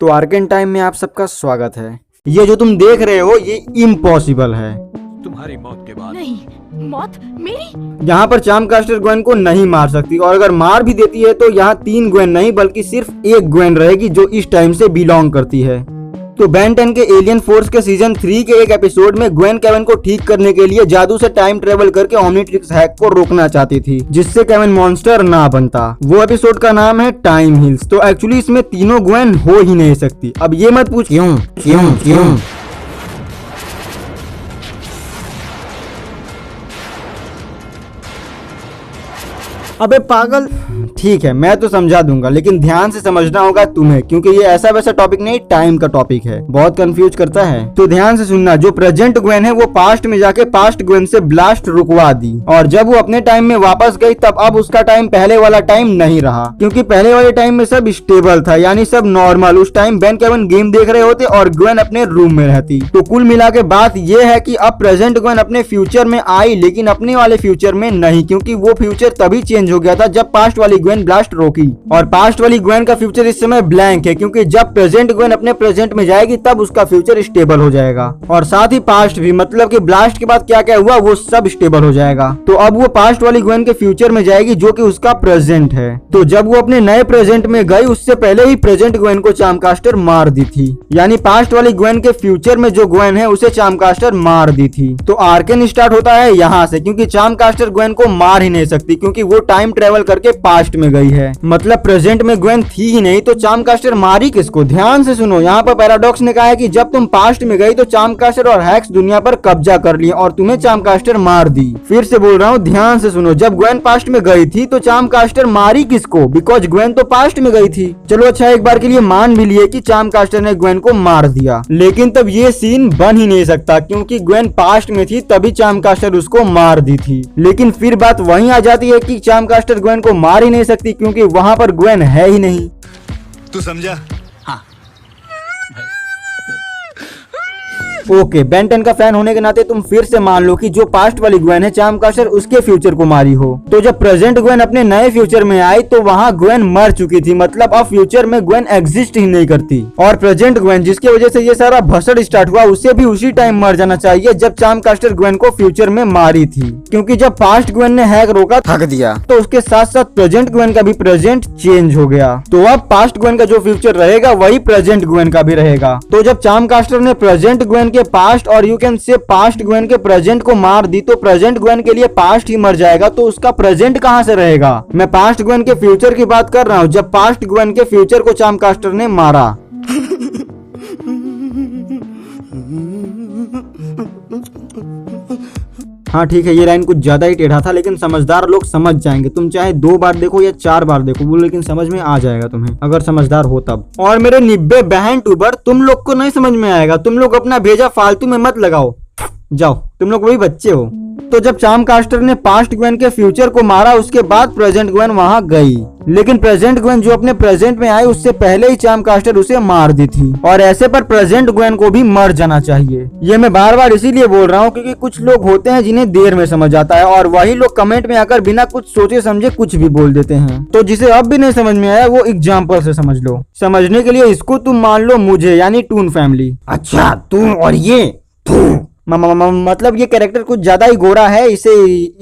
तो arcane time में आप सबका स्वागत है। ये जो तुम देख रहे हो ये इम्पॉसिबल है। तुम्हारी मौत के बाद नहीं, मौत मेरी? यहाँ पर चार्मकास्टर ग्वेन को नहीं मार सकती, और अगर मार भी देती है तो यहाँ 3 ग्वेन नहीं बल्कि सिर्फ एक ग्वेन रहेगी जो इस टाइम से बिलोंग करती है। तो बेन 10 के एलियन फोर्स के सीजन 3 के एक एपिसोड में ग्वेन केविन को ठीक करने के लिए जादू से टाइम ट्रेवल करके ओमनीट्रिक्स हैक को रोकना चाहती थी, जिससे केविन मॉन्स्टर ना बनता। वो एपिसोड का नाम है टाइम हिल्स। तो एक्चुअली इसमें तीनों ग्वेन हो ही नहीं सकती। अब ये मत पूछ क्यों क्यों क्यों। अबे पागल, ठीक है मैं तो समझा दूंगा, लेकिन ध्यान से समझना होगा तुम्हें, क्योंकि ये ऐसा वैसा टॉपिक नहीं टाइम का टॉपिक है, बहुत कंफ्यूज करता है। तो ध्यान से सुनना। जो प्रेजेंट ग्वेन है वो पास्ट में जाके पास्ट ग्वेन से ब्लास्ट रुकवा दी, और जब वो अपने टाइम में वापस गई तब अब उसका टाइम पहले वाला टाइम नहीं रहा, क्योंकि पहले वाले टाइम में सब स्टेबल था, यानी सब नॉर्मल। उस टाइम बेन केविन गेम देख रहे होते और ग्वेन अपने रूम में रहती। तो कुल मिला के बात ये है कि अब प्रेजेंट ग्वेन अपने फ्यूचर में आई, लेकिन अपने वाले फ्यूचर में नहीं, क्योंकि वो फ्यूचर तभी चेंज हो गया था जब पास्ट वाली ग्वेन ब्लास्ट रोकी। और पास्ट वाली ग्वेन का फ्यूचर इस समय ब्लैंक है, क्योंकि जब प्रेजेंट ग्वेन अपने प्रेजेंट में जाएगी तब उसका फ्यूचर स्टेबल हो जाएगा, और साथ ही पास्ट भी, मतलब कि ब्लास्ट के बाद क्या क्या हुआ वो सब स्टेबल हो जाएगा। तो अब वो पास्ट वाली ग्वेन के फ्यूचर में जाएगी जो कि उसका प्रेजेंट है। तो जब वो अपने नए प्रेजेंट में गई उससे पहले ही प्रेजेंट ग्वेन को चार्मकास्टर मार दी थी, यानी पास्ट वाली ग्वेन के फ्यूचर में जो ग्वेन है उसे चार्मकास्टर मार दी थी। तो आर्केन स्टार्ट होता है यहाँ से, क्योंकि चार्मकास्टर ग्वेन को मार ही नहीं सकती, क्योंकि वो टाइम ट्रेवल करके पास्ट में गई है, मतलब प्रेजेंट में ग्वेन थी ही नहीं, तो चार्मकास्टर मारी किसको। ध्यान से सुनो। यहाँ पर पैराडॉक्स ने कहा है कि जब तुम पास्ट में गई तो चार्मकास्टर और हैक्स दुनिया पर कब्जा कर लिए और तुम्हें चार्मकास्टर मार दी। फिर से बोल रहा हूँ, ध्यान से सुनो। जब ग्वेन पास्ट में गई थी तो चार्मकास्टर मारी किसको, बिकॉज ग्वेन तो पास्ट में गई थी। चलो अच्छा, एक बार के लिए मान भी लिए कि चार्मकास्टर ने ग्वेन को मार दिया, लेकिन तब ये सीन बन ही नहीं सकता, क्योंकि ग्वेन पास्ट में थी तभी चार्मकास्टर उसको मार दी थी। लेकिन फिर बात वहीं आ जाती है कि चार्मकास्टर ग्वेन को मार ही नहीं सकती, क्योंकि वहां पर ग्वेन है ही नहीं। तू समझा? ओके, बेन 10 का फैन होने के नाते तुम फिर से मान लो कि जो पास्ट वाली ग्वेन है चार्मकास्टर उसके फ्यूचर को मारी हो। तो जब प्रेजेंट ग्वेन अपने नए फ्यूचर में आई तो वहाँ ग्वेन मर चुकी थी, मतलब अब फ्यूचर में ग्वेन एग्जिस्ट ही नहीं करती। और प्रेजेंट ग्वेन जिसकी वजह से ये सारा भसड़ स्टार्ट हुआ उसे भी उसी टाइम मर जाना चाहिए जब चार्मकास्टर ग्वेन को फ्यूचर में मारी थी, क्योंकि जब पास्ट ग्वेन ने हैक रोका थक दिया तो उसके साथ साथ प्रेजेंट ग्वेन का भी प्रेजेंट चेंज हो गया। तो अब पास्ट ग्वेन का जो फ्यूचर रहेगा वही प्रेजेंट ग्वेन का भी रहेगा। तो जब चार्मकास्टर ने प्रेजेंट ग्वेन के पास्ट और you can say past Gwen के प्रेजेंट को मार दी तो प्रेजेंट ग्वेन के लिए पास्ट ही मर जाएगा, तो उसका प्रेजेंट कहां से रहेगा। मैं पास्ट ग्वेन के फ्यूचर की बात कर रहा हूं, जब पास्ट ग्वेन के फ्यूचर को चार्मकास्टर ने मारा। हाँ ठीक है, ये लाइन कुछ ज्यादा ही टेढ़ा था, लेकिन समझदार लोग समझ जाएंगे। तुम चाहे 2 बार देखो या 4 बार देखो, वो लेकिन समझ में आ जाएगा तुम्हें, अगर समझदार हो तब। और मेरे निब्बे बहन टूबर, तुम लोग को नहीं समझ में आएगा, तुम लोग अपना भेजा फालतू में मत लगाओ, जाओ, तुम लोग वही बच्चे हो। तो जब चार्मकास्टर ने पास्ट ग्वेन के फ्यूचर को मारा उसके बाद प्रेजेंट ग्वेन वहां गई, लेकिन प्रेजेंट ग्वेन जो अपने प्रेजेंट में आई उससे पहले ही चार्मकास्टर उसे मार दी थी, और ऐसे पर प्रेजेंट ग्वेन को भी मर जाना चाहिए। ये मैं बार बार इसीलिए बोल रहा हूँ क्योंकि कुछ लोग होते हैं जिन्हें देर में समझ आता है, और वही लोग कमेंट में आकर बिना कुछ सोचे समझे कुछ भी बोल देते हैं। तो जिसे अब भी नहीं समझ में आया वो एग्जाम्पल से समझ लो। समझने के लिए इसको तुम मान लो मुझे, यानी टून फैमिली। अच्छा तुम और ये मतलब ये कैरेक्टर कुछ ज्यादा ही गोरा है, इसे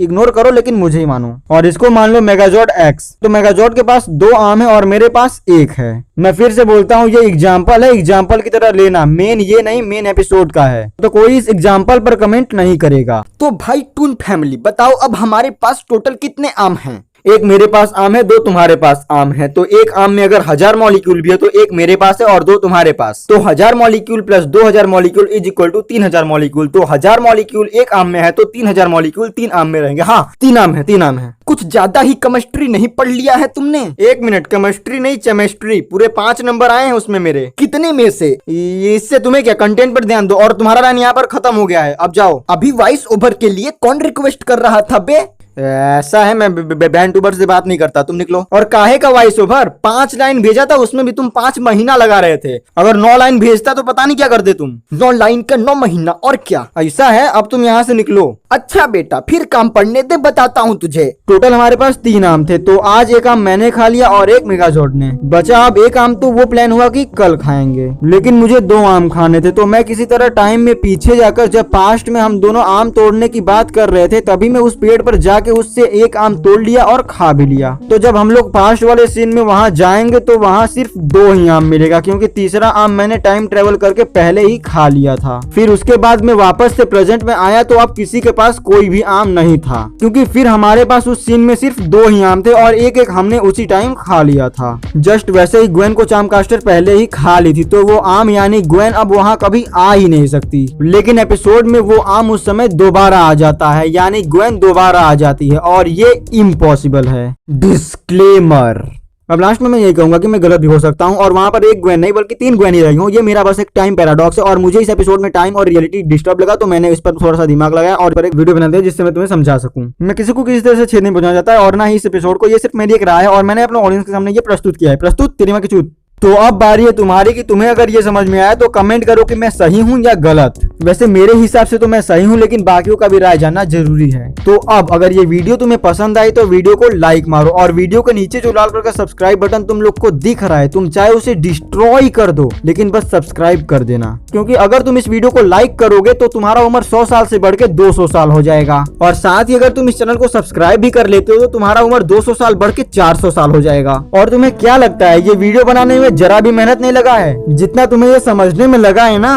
इग्नोर करो, लेकिन मुझे ही मानो। और इसको मान लो मेगाजॉर्ड एक्स। तो मेगाजॉर्ड के पास 2 आर्म है और मेरे पास 1 है। मैं फिर से बोलता हूँ ये एग्जाम्पल है, एग्जाम्पल की तरह लेना, मेन ये नहीं, मेन एपिसोड का है। तो कोई इस एग्जाम्पल पर कमेंट नहीं करेगा। तो भाई टून फैमिली बताओ अब हमारे पास टोटल कितने आर्म हैं। 1 मेरे पास आम है, 2 तुम्हारे पास आम है। तो 1 आम में अगर 1000 मॉलिक्यूल भी है तो 1 मेरे पास है और 2 तुम्हारे पास। तो 1000 molecule plus 2000 molecule is equal to 3000 molecule. तो 1000 मॉलिक्यूल 1 आम में है तो 3000 मॉलिक्यूल 3 आम में रहेंगे। हाँ 3 आम है, 3 आम है। कुछ ज्यादा ही केमिस्ट्री नहीं पढ़ लिया है तुमने। 1 मिनट, केमिस्ट्री नहीं केमिस्ट्री, पूरे 5 नंबर आए हैं उसमें मेरे। कितने में से? इससे तुम्हें क्या, कंटेंट पर ध्यान दो। और तुम्हारा लाइन यहाँ पर खत्म हो गया है, अब जाओ। अभी वॉइस ओवर के लिए कौन रिक्वेस्ट कर रहा था बे? ऐसा है, मैं बैंड टूबर से बात नहीं करता, तुम निकलो। और काहे का वॉइस ओवर? 5 लाइन भेजा था, उसमें भी तुम 5 महीना लगा रहे थे। अगर 9 लाइन भेजता तो पता नहीं क्या करते तुम। 9 लाइन का 9 महीना, और क्या? ऐसा है, अब तुम यहाँ से निकलो। अच्छा बेटा, फिर काम पढ़ने दे, बताता हूँ तुझे। टोटल हमारे पास 3 आम थे, तो आज एक आम मैंने खा लिया और एक मेगाजोर्ड ने। बचा अब एक आम, तो वो प्लान हुआ कि कल खाएंगे, लेकिन मुझे 2 आम खाने थे। तो मैं किसी तरह टाइम में पीछे जाकर, जब पास्ट में हम दोनों आम तोड़ने की बात कर रहे थे, तभी मैं उस पेड़ पर जाके उससे एक आम तोड़ लिया और खा भी लिया। तो जब हम लोग पास्ट वाले सीन में वहां जाएंगे तो वहां सिर्फ 2 ही आम मिलेगा, क्योंकि तीसरा आम मैंने टाइम ट्रेवल करके पहले ही खा लिया था। फिर उसके बाद मैं वापस से प्रेजेंट में आया तो अब किसी के पास कोई भी आम नहीं था, क्योंकि फिर हमारे पास उस सीन में सिर्फ 2 ही आम थे और एक एक हमने उसी टाइम खा लिया था। जस्ट वैसे ही ग्वेन को चार्मकास्टर पहले ही खा ली थी, तो वो आम यानी ग्वेन अब वहां कभी आ ही नहीं सकती। लेकिन एपिसोड में वो आम उस समय दोबारा आ जाता है, यानी ग्वेन दोबारा आ जाती है, और ये इम्पॉसिबल है। डिस्क्लेमर। अब लास्ट में मैं यही कहूंगा कि मैं गलत भी हो सकता हूं और वहां पर एक ग्वेन नहीं बल्कि 3 ग्वेन ही रही हूं। ये मेरा बस एक टाइम पैराडॉक्स है और मुझे इस एपिसोड में टाइम और रियलिटी डिस्टर्ब लगा, तो मैंने इस पर थोड़ा सा दिमाग लगाया और पर एक वीडियो बना दिया जिससे मैं तुम्हें समझा सकूं। मैं किसी को किसी तरह से छेद नहीं पहुंचाना चाहता है और ना ही इस एपिसोड को। ये सिर्फ मेरी एक राय है और मैंने अपने ऑडियंस के सामने ये प्रस्तुत किया है। प्रस्तुत तेरी मां की चूत। तो अब बारी है तुम्हारी कि तुम्हें अगर ये समझ में आया तो कमेंट करो कि मैं सही हूं या गलत। वैसे मेरे हिसाब से तो मैं सही हूं, लेकिन बाकियों का भी राय जानना जरूरी है। तो अब अगर ये वीडियो तुम्हें पसंद आई तो वीडियो को लाइक मारो और वीडियो के नीचे जो लाल कलर का सब्सक्राइब बटन तुम लोग को दिख रहा है, तुम चाहे उसे डिस्ट्रॉय कर दो, लेकिन बस सब्सक्राइब कर देना। क्योंकि अगर तुम इस वीडियो को लाइक करोगे तो तुम्हारा उम्र 100 साल से बढ़ के 200 साल हो जाएगा। और साथ ही अगर तुम इस चैनल को सब्सक्राइब भी कर लेते हो तो तुम्हारा उम्र 200 साल बढ़ के 400 साल हो जाएगा। और तुम्हें क्या लगता है, ये वीडियो बनाने में जरा भी मेहनत लगा है जितना तुम्हें ये समझने में लगा है ना?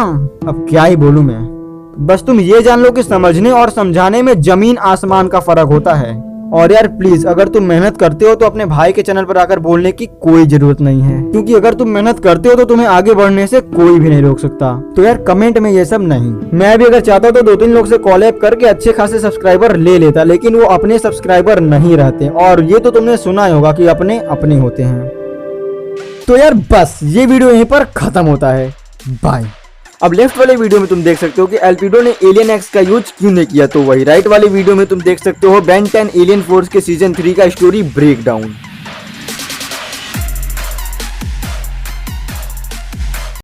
अब क्या ही बोलूं मैं। बस तुम ये जान लो कि समझने और समझाने में जमीन आसमान का फर्क होता है। और यार प्लीज, अगर तुम मेहनत करते हो तो अपने भाई के चैनल पर आकर बोलने की कोई जरूरत नहीं है, क्योंकि अगर तुम मेहनत करते हो तो तुम्हें आगे बढ़ने से कोई भी नहीं रोक सकता। तो यार कमेंट में ये सब नहीं। मैं भी अगर चाहता तो 2-3 लोग से कॉलैब करके अच्छे खासे सब्सक्राइबर ले लेता, लेकिन वो अपने सब्सक्राइबर नहीं रहते, और ये तो तुमने सुना ही होगा कि अपने अपने होते हैं। तो यार बस ये वीडियो यहीं पर खत्म होता है। बाय। अब लेफ्ट वाले वीडियो में तुम देख सकते हो कि एल्पिडो ने एलियन एक्स का यूज क्यों नहीं किया, तो वही राइट वाले वीडियो में तुम देख सकते हो बेन 10 एलियन फोर्स के सीजन 3 का स्टोरी ब्रेकडाउन।